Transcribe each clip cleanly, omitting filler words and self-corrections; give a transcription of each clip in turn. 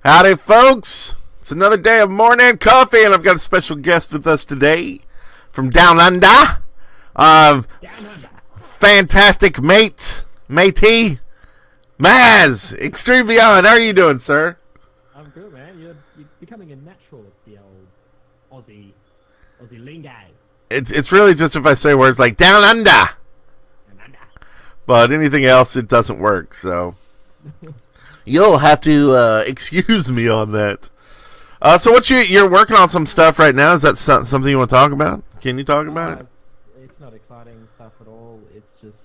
Howdy, folks. It's another day of morning coffee, and I've got a special guest with us today from down under. Fantastic matey, Maz, Extreme Beyond. How are you doing, sir? I'm good, man. You're becoming a natural at the old Aussie lingo. It's really just if I say words like down under. But anything else, it doesn't work, so you'll have to excuse me on that. So what you're working on some stuff right now. Is that something you want to talk about? Can you talk about it? It's not exciting stuff at all. It's just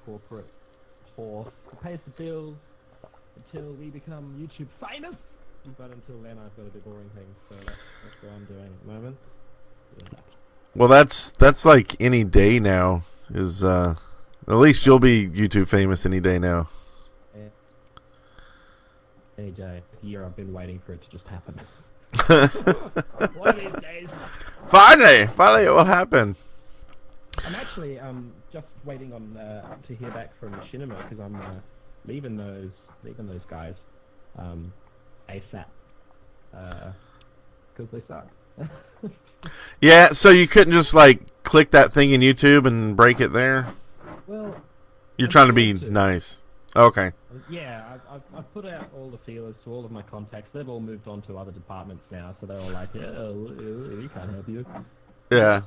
corporate horse. It pays the bills until we become YouTube famous. But until then, I've got to do boring things. So that's what I'm doing at the moment. Yeah. Well, that's like any day now. Is at least you'll be YouTube famous any day now. Any day. A year I've been waiting for it to just happen. One of these days. Finally, it will happen. I'm actually just waiting on to hear back from Cinema because I'm leaving those guys ASAP because they suck. Yeah, so you couldn't just like click that thing in YouTube and break it there. Well, you're trying to be nice. Okay. Yeah, I've put out all the feelers to all of my contacts. They've all moved on to other departments now, so they're all like, we can't help you. Yeah.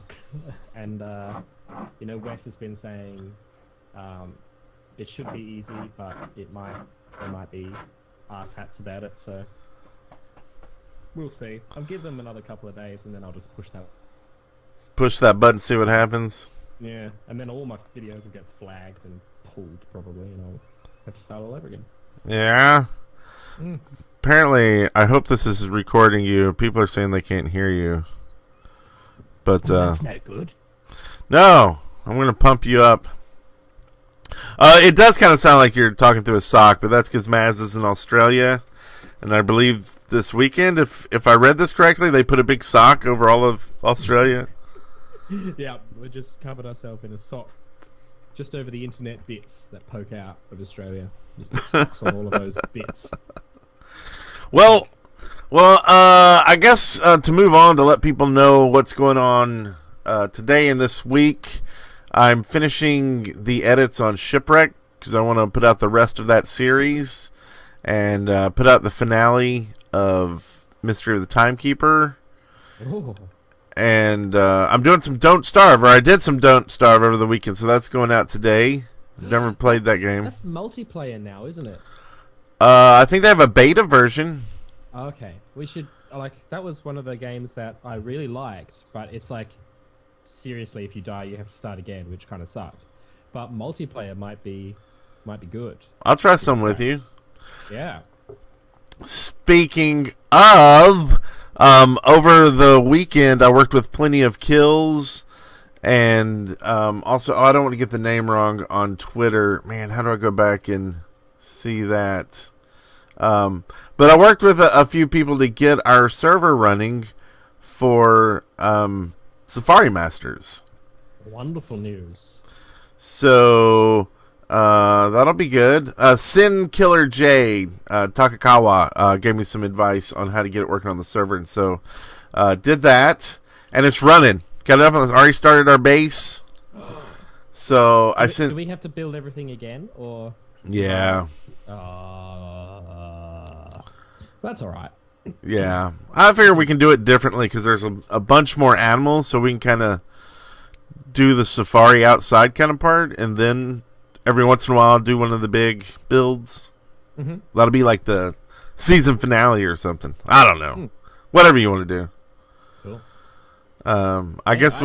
And Wes has been saying it should be easy, but there might be arse hats about it. So we'll see. I'll give them another couple of days, and then I'll just push that button, see what happens. Yeah, and then all my videos will get flagged and pulled probably, and I'll have to start all over again. Yeah. Apparently, I hope this is recording you. People are saying they can't hear you. But that's no good. No, I'm gonna pump you up. It does kind of sound like you're talking through a sock, but that's because Maz is in Australia, and I believe this weekend, if I read this correctly, they put a big sock over all of Australia. Yeah, we just covered ourselves in a sock, just over the internet bits that poke out of Australia. Just put socks on all of those bits. Well, I guess to move on to let people know what's going on today and this week, I'm finishing the edits on Shipwreck because I want to put out the rest of that series and put out the finale of Mystery of the Timekeeper. Oh. And I'm doing some Don't Starve, or I did some Don't Starve over the weekend, so that's going out today. I've never played that game. That's multiplayer now, isn't it? I think they have a beta version. Okay, we should that was one of the games that I really liked, but it's like seriously, if you die, you have to start again, which kind of sucked. But multiplayer might be good. I'll try some with you. Yeah. Speaking of, over the weekend, I worked with Plenty of Kills, and also, I don't want to get the name wrong on Twitter. Man, how do I go back and see that? But I worked with a few people to get our server running for Safari Masters. Wonderful news. So that'll be good. Sin Killer J Takakawa gave me some advice on how to get it working on the server, and so did that, and it's running. Got it up, and already started our base. So do we have to build everything again, or? Yeah. That's all right. Yeah, I figure we can do it differently because there's a bunch more animals, so we can kind of do the safari outside kind of part, and then every once in a while do one of the big builds. Mm-hmm. That'll be like the season finale or something. I don't know. Whatever you want to do. Cool. I guess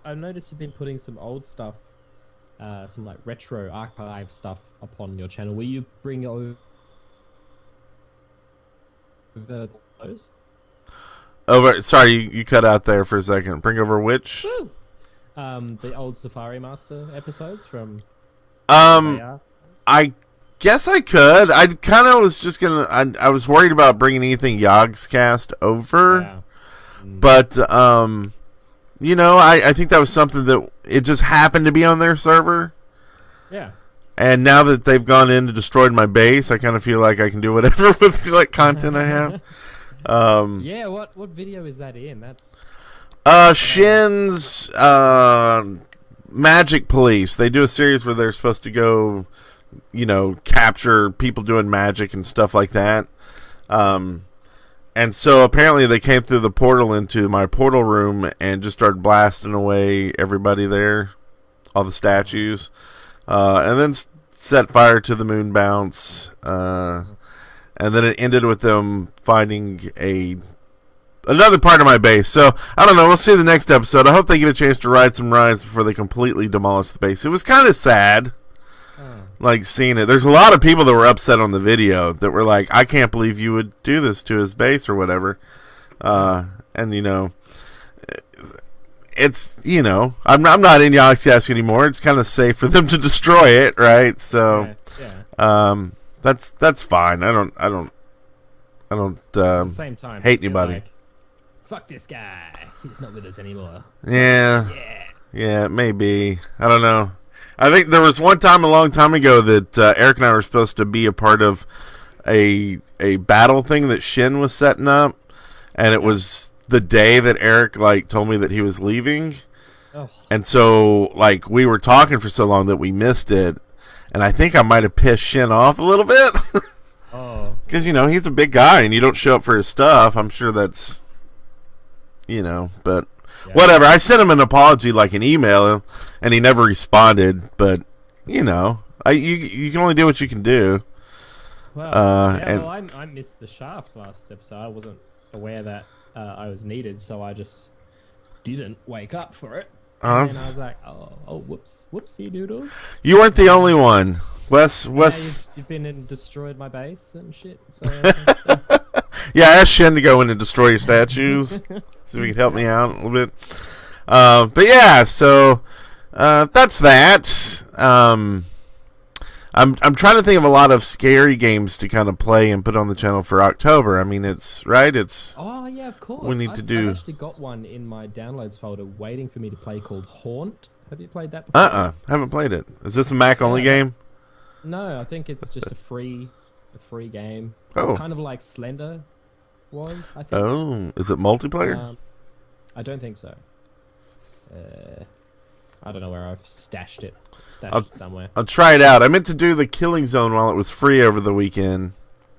I've noticed you've been putting some old stuff, some like retro archive stuff upon your channel. Will you bring over those? Sorry, you cut out there for a second. Bring over which? Woo! The old Safari Master episodes from. I guess I could. I kind of was just gonna. I was worried about bringing anything Yogg's cast over, Yeah. but I think that was something that it just happened to be on their server. Yeah. And now that they've gone in and destroyed my base, I kind of feel like I can do whatever with like content I have. Yeah, what video is that in? That's Shin's Magic Police. They do a series where they're supposed to go, capture people doing magic and stuff like that. And so apparently they came through the portal into my portal room and just started blasting away everybody there, all the statues, and then set fire to the moon bounce. And then it ended with them finding another part of my base. So, I don't know. We'll see the next episode. I hope they get a chance to ride some rides before they completely demolish the base. It was kind of sad, like, seeing it. There's a lot of people that were upset on the video that were like, I can't believe you would do this to his base or whatever. And, it's, I'm not in Yask anymore. It's kind of safe for them to destroy it, right? So, that's fine. I don't at the same time, hate anybody. Like, fuck this guy. He's not with us anymore. Yeah, maybe. I don't know. I think there was one time a long time ago that Eric and I were supposed to be a part of a battle thing that Shin was setting up, and it was the day that Eric told me that he was leaving. Oh. And so we were talking for so long that we missed it. And I think I might have pissed Shin off a little bit. Oh. Because, he's a big guy and you don't show up for his stuff. I'm sure that's, but whatever. I sent him an apology, an email, and he never responded. But, you can only do what you can do. Well, I missed the shaft last episode. I wasn't aware that I was needed, so I just didn't wake up for it. And then I was like, whoopsie doodles. You weren't the only one. Wes. You've been and destroyed my base and shit. So, yeah, I asked Shen to go in and destroy your statues. So he could help me out a little bit. But yeah, so that's that. I'm trying to think of a lot of scary games to kind of play and put on the channel for October. I mean, it's right. Oh yeah, of course. We need to do. I've actually got one in my downloads folder waiting for me to play called Haunt. Have you played that before? Haven't played it. Is this a Mac only game? No, I think it's just a free game. Oh. It's kind of like Slender was, I think. Oh, is it multiplayer? I don't think so. I don't know where I've stashed it. It somewhere. I'll try it out. I meant to do the Killing Zone while it was free over the weekend.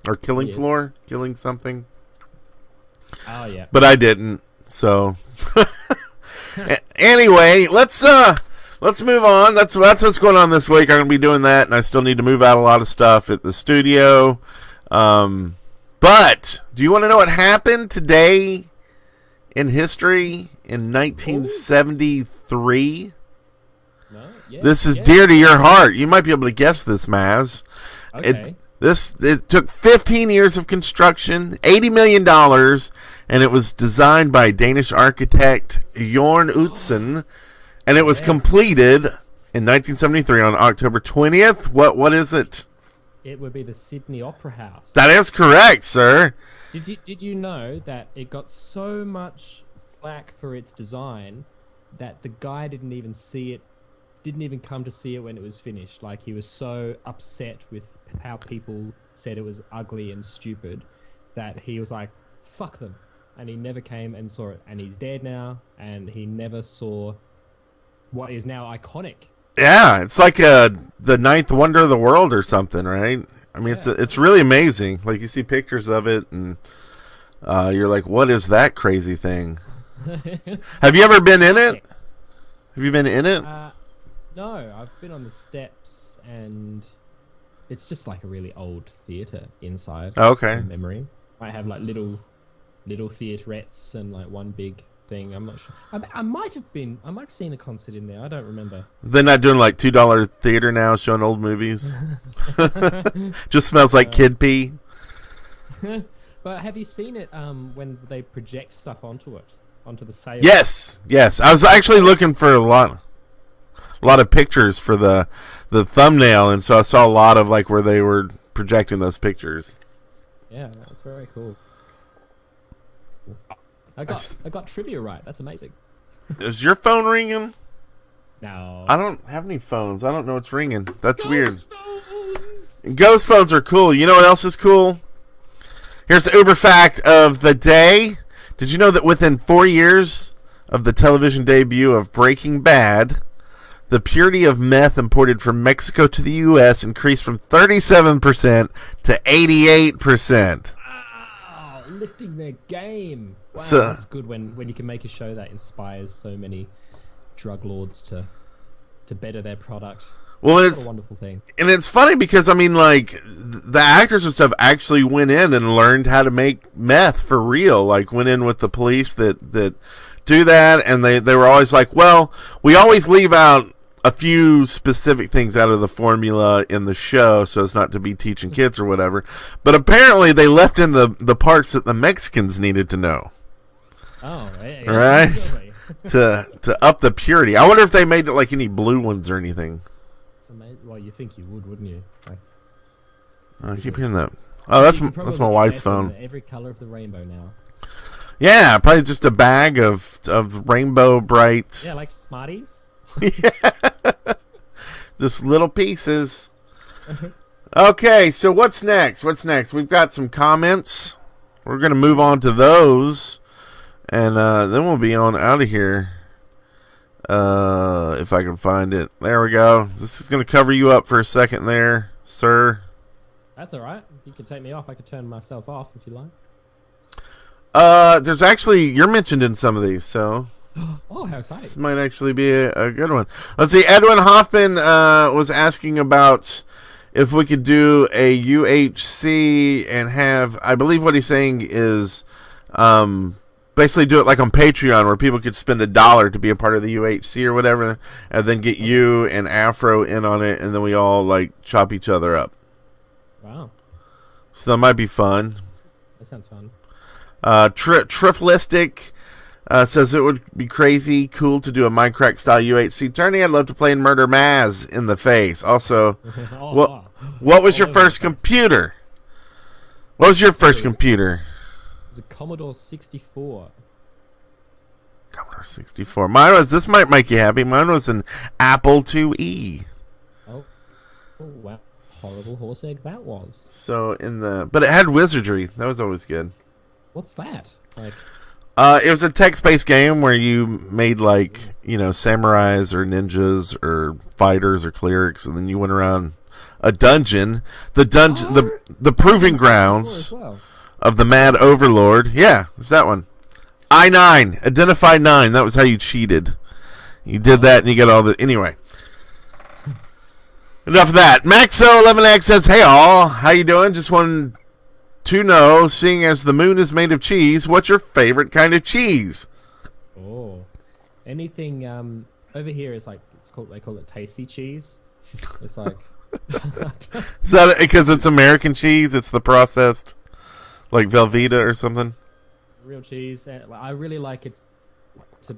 Or Killing Floor? Killing something? Oh, yeah. But I didn't, so... Anyway, let's move on. That's what's going on this week. I'm going to be doing that, and I still need to move out a lot of stuff at the studio. But, do you want to know what happened today in history in 1973? No? Yeah, this is dear to your heart. You might be able to guess this, Maz. Okay. It took 15 years of construction, $80 million, and it was designed by Danish architect Jorn Utzon, and it was completed in 1973 on October 20th. What is it? It would be the Sydney Opera House. That is correct, sir. Did you know that it got so much flack for its design that the guy didn't even come to see it when it was finished? Like, he was so upset with how people said it was ugly and stupid that he was like, fuck them. And he never came and saw it. And he's dead now, and he never saw what is now iconic. Yeah, it's like the ninth wonder of the world or something, right? I mean, it's really amazing. Like, you see pictures of it, and you're like, what is that crazy thing? Have you ever been in it? Have you been in it? No, I've been on the steps, and it's just like a really old theatre inside. Oh, okay. From memory. I have like little theatrettes and like one big thing. I'm not sure. I might have seen a concert in there. I don't remember. They're not doing like $2 theater now, showing old movies. Just smells like kid pee. But have you seen it when they project stuff onto the sail? Yes. I was actually looking for a lot of pictures for the thumbnail, and so I saw a lot of like where they were projecting those pictures. Yeah, that's very cool. I got trivia right. That's amazing. Is your phone ringing? No. I don't have any phones. I don't know what's ringing. That's weird. Phones! Ghost phones are cool. You know what else is cool? Here's the Uber fact of the day. Did you know that within 4 years of the television debut of Breaking Bad, the purity of meth imported from Mexico to the U.S. increased from 37% to 88%. Wow, lifting their game. Wow, So- that's good when you can make a show that inspires so many drug lords to better their product. Well, What it's a wonderful thing. and it's funny because I mean, like the actors and stuff actually went in and learned how to make meth for real. Like went in with the police that do that, and they were always like, well, we always leave out a few specific things out of the formula in the show so as not to be teaching kids or whatever. But apparently they left in the parts that the Mexicans needed to know. Oh, yeah, Right. Really. to up the purity. I wonder if they made it like any blue ones or anything. It's amazing. Well, you think you would, wouldn't you? Like, I keep hearing that. Oh, that's you can probably my wife's get them phone. in every color of the rainbow now. Yeah, probably just a bag of rainbow bright. Yeah, like Smarties. Just little pieces. Okay, so what's next? We've got some comments. We're going to move on to those. And then we'll be on out of here. If I can find it. There we go. This is going to cover you up for a second there, sir. That's all right. You can take me off. I could turn myself off if you like. There's actually, you're mentioned in some of these, so Oh, how exciting. this might actually be a good one. Let's see. Edwin Hoffman was asking about if we could do a UHC and have, I believe what he's saying is basically do it like on Patreon where people could spend $1 to be a part of the UHC or whatever, and then get you and Afro in on it, and then we all like chop each other up. Wow. So that might be fun. That sounds fun. Triflistic says it would be crazy cool to do a Minecraft style UHC tourney. I'd love to play in Murder Maz in the face. Also, Oh, what was your all over first the place. computer? What was your first computer? It was a Commodore 64. Commodore 64. Mine was, this might make you happy, mine was an Apple IIe. Oh, wow. Horrible horse egg that was. So but it had wizardry. That was always good. What's that? Like, It was a text-based game where you made like, samurais or ninjas or fighters or clerics, and then you went around a dungeon. The proving grounds as well. of the Mad Overlord. Yeah, it's that one. I-9, Identify 9. That was how you cheated. You did that and you got all the... Anyway. Enough of that. Maxo11X says, hey all, how you doing? Just wanted to know, seeing as the moon is made of cheese, what's your favorite kind of cheese? Oh, anything over here is like they call it tasty cheese. It's like Is that because it's American cheese? It's the processed, like Velveeta or something? real cheese. I really like it to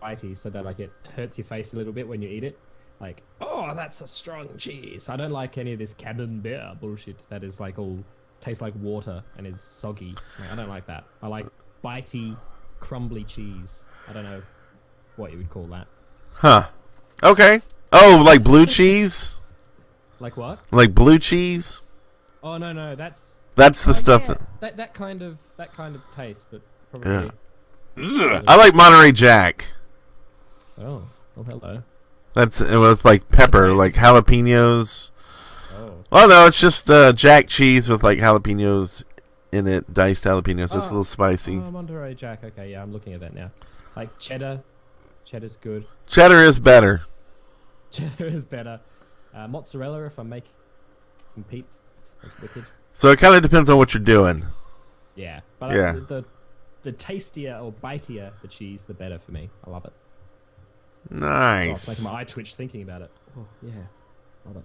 bitey so that like it hurts your face a little bit when you eat it. Like, oh, that's a strong cheese. I don't like any of this camembert bullshit that is like all tastes like water and is soggy. Like, I don't like that. I like bitey, crumbly cheese. I don't know what you would call that. Huh. Okay. Oh, like blue cheese? Like what? Like blue cheese? Oh no, that's The stuff yeah, that kind of taste, but probably. that... I like Monterey Jack. Oh hello. It was like pepper, like jalapenos. Oh. Oh no, it's just Jack cheese with like jalapenos in it, diced jalapenos. It's a little spicy. Oh, Monterey Jack. Okay, yeah, I'm looking at that now. Like cheddar. Cheddar's good. Cheddar is better. Cheddar is better. Mozzarella, if I'm making pizza, that's wicked. So it kind of depends on what you're doing. Yeah, but Yeah. The tastier or bitier the cheese, the better for me. I love it. Oh, it's Nice. making my eye twitch thinking about it. Oh yeah, love it.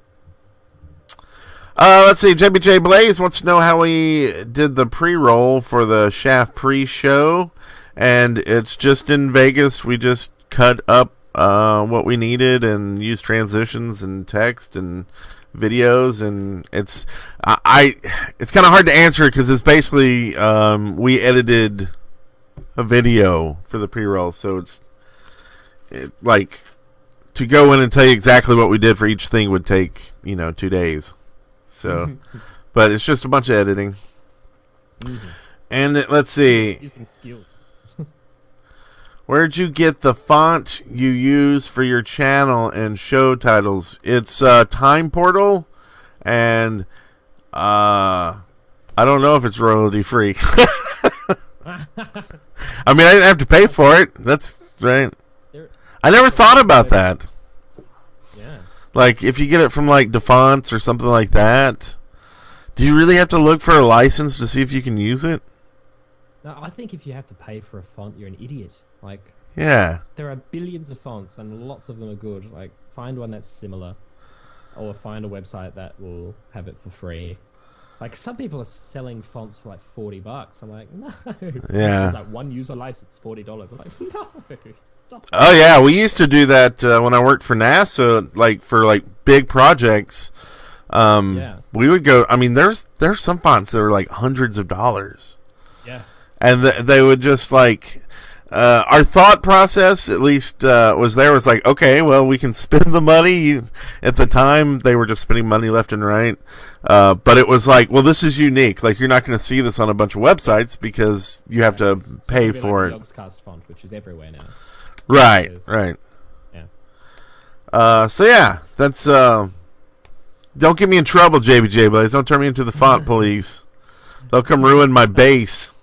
Let's see. JBJ Blaze wants to know how we did the pre-roll for the Shaft pre-show, and it's just in Vegas. We just cut up what we needed and used transitions and text and videos, and it's kind of hard to answer because it's basically we edited a video for the pre-roll, so it's like to go in and tell you exactly what we did for each thing would take 2 days. So, but it's just a bunch of editing. And let's see. Using skills. Where'd you get the font you use for your channel and show titles? It's Time Portal, and I don't know if it's royalty free. I mean, I didn't have to pay for it. That's right. I never thought about that. Yeah. Like, if you get it from like DeFonts or something like that, do you really have to look for a license to see if you can use it? No, I think if you have to pay for a font, you're an idiot. Like, Yeah. there are billions of fonts, and lots of them are good. Like, find one that's similar, or find a website that will have it for free. Like, some people are selling fonts for like $40. I'm like, no. Yeah. It's like one user license, $40. I'm like, no, stop. Oh yeah, we used to do that when I worked for NASA. Like for like big projects, we would go. I mean, there's some fonts that are like hundreds of dollars. Yeah. And they would just like. Our thought process, at least, was like, okay, well, we can spend the money. At the time, they were just spending money left and right. But it was like, well, this is unique. Like, you're not going to see this on a bunch of websites because you have to pay for it. Yogscast font, which is everywhere now. Right, right. Yeah. So yeah, that's. Don't get me in trouble, JBJ Blaze. Don't turn me into the font police. They'll come ruin my base.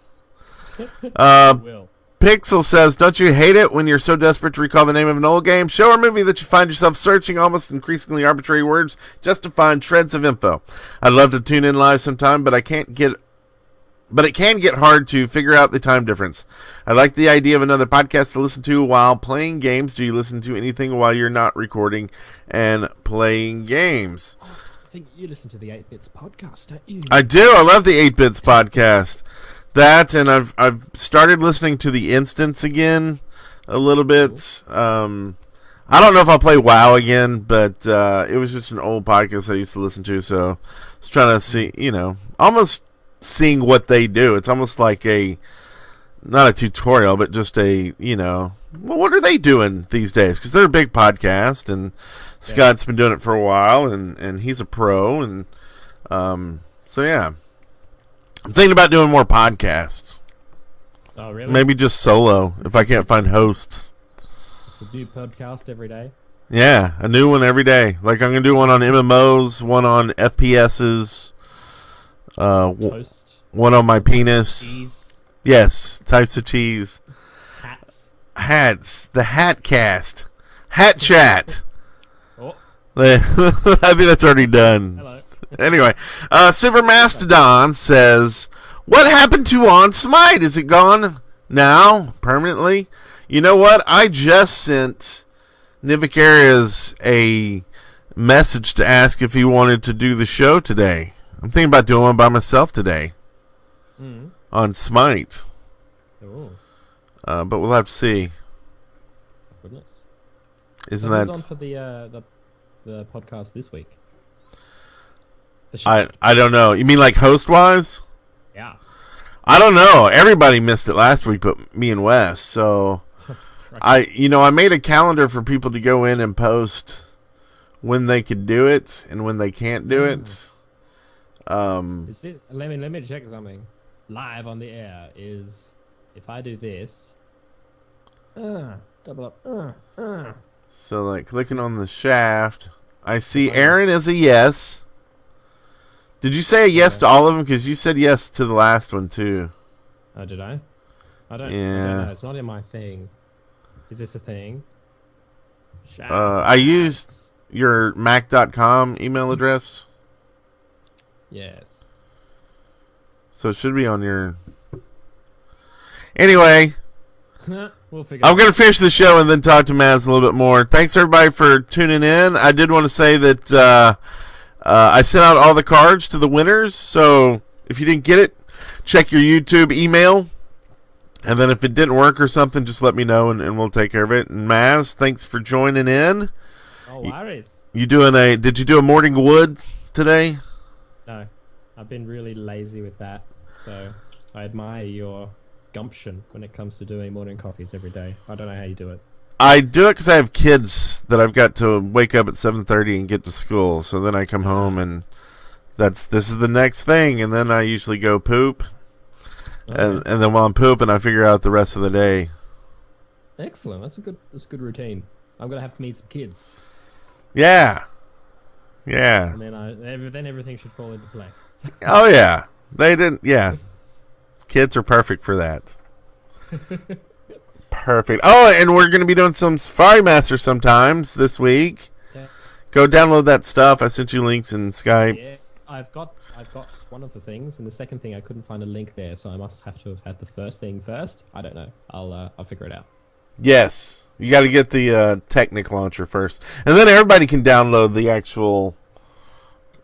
Will. Pixel says, don't you hate it when you're so desperate to recall the name of an old game, show, or movie that you find yourself searching almost increasingly arbitrary words just to find shreds of info? I'd love to tune in live sometime, but it can get hard to figure out the time difference. I like the idea of another podcast to listen to while playing games. Do you listen to anything while you're not recording and playing games? I think you listen to the 8-Bits podcast, don't you? I do. I love the 8-Bits podcast. That, and I've started listening to the Instance again a little bit. I don't know if I'll play WoW again, but it was just an old podcast I used to listen to, so I was trying to see, almost seeing what they do. It's almost like not a tutorial, but just well, what are they doing these days? Because they're a big podcast, and Scott's been doing it for a while, and he's a pro, and so yeah. I'm thinking about doing more podcasts. Oh, really? Maybe just solo if I can't find hosts. So do podcast every day? Yeah, a new one every day. Like I'm going to do one on MMOs, one on FPSs, Toast. one on my penis. Cheese. Yes, types of cheese. Hats. The Hat Cast. Hat Chat. Oh. I think that's already done. Hello. Anyway, Super Mastodon says, what happened to On Smite? Is it gone now, permanently? You know what? I just sent Nivik Arias a message to ask if he wanted to do the show today. I'm thinking about doing one by myself today on Smite. Oh. But we'll have to see. Goodness. Isn't Who's that... on for the podcast this week? I don't know. You mean like host-wise? Yeah. I don't know. Everybody missed it last week but me and Wes. So I made a calendar for people to go in and post when they could do it and when they can't do it. Is it, let me check something. Live on the air is if I do this. Double up. So like clicking on the shaft, I see Aaron as a yes. Did you say a yes to all of them? Because you said yes to the last one too. Oh, did I? I don't know. It's not in my thing. Is this a thing? I used your Mac.com email address. Yes. So it should be on your... Anyway, we'll figure I'm going to finish the show and then talk to Maz a little bit more. Thanks everybody for tuning in. I did want to say that I sent out all the cards to the winners. So if you didn't get it, check your YouTube email. And then if it didn't work or something, just let me know and we'll take care of it. And Maz, thanks for joining in. Oh, worries. Did you do a morning wood today? No, I've been really lazy with that. So I admire your gumption when it comes to doing morning coffees every day. I don't know how you do it. I do it because I have kids that I've got to wake up at 7:30 and get to school. So then I come home and this is the next thing, and then I usually go poop, and then while I'm pooping, I figure out the rest of the day. Excellent. That's a good routine. I'm gonna have to meet some kids. Yeah. And then everything should fall into place. Oh yeah, they didn't. Yeah, kids are perfect for that. Perfect. Oh, and we're going to be doing some Safari Master sometimes this week. Yeah. Go download that stuff. I sent you links in Skype. Yeah, I've got one of the things, and the second thing I couldn't find a link there, so I must have to have had the first thing first. I don't know. I'll figure it out. Yes, you got to get the Technic launcher first, and then everybody can download the actual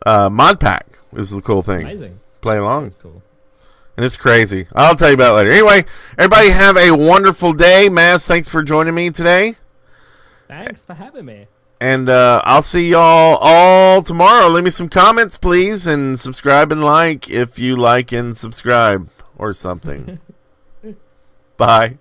mod pack. Is the cool thing. Amazing. Play along. That's cool. And it's crazy. I'll tell you about it later. Anyway, everybody have a wonderful day. Maz, thanks for joining me today. Thanks for having me. And I'll see y'all all tomorrow. Leave me some comments, please, and subscribe and like if you like and subscribe or something. Bye.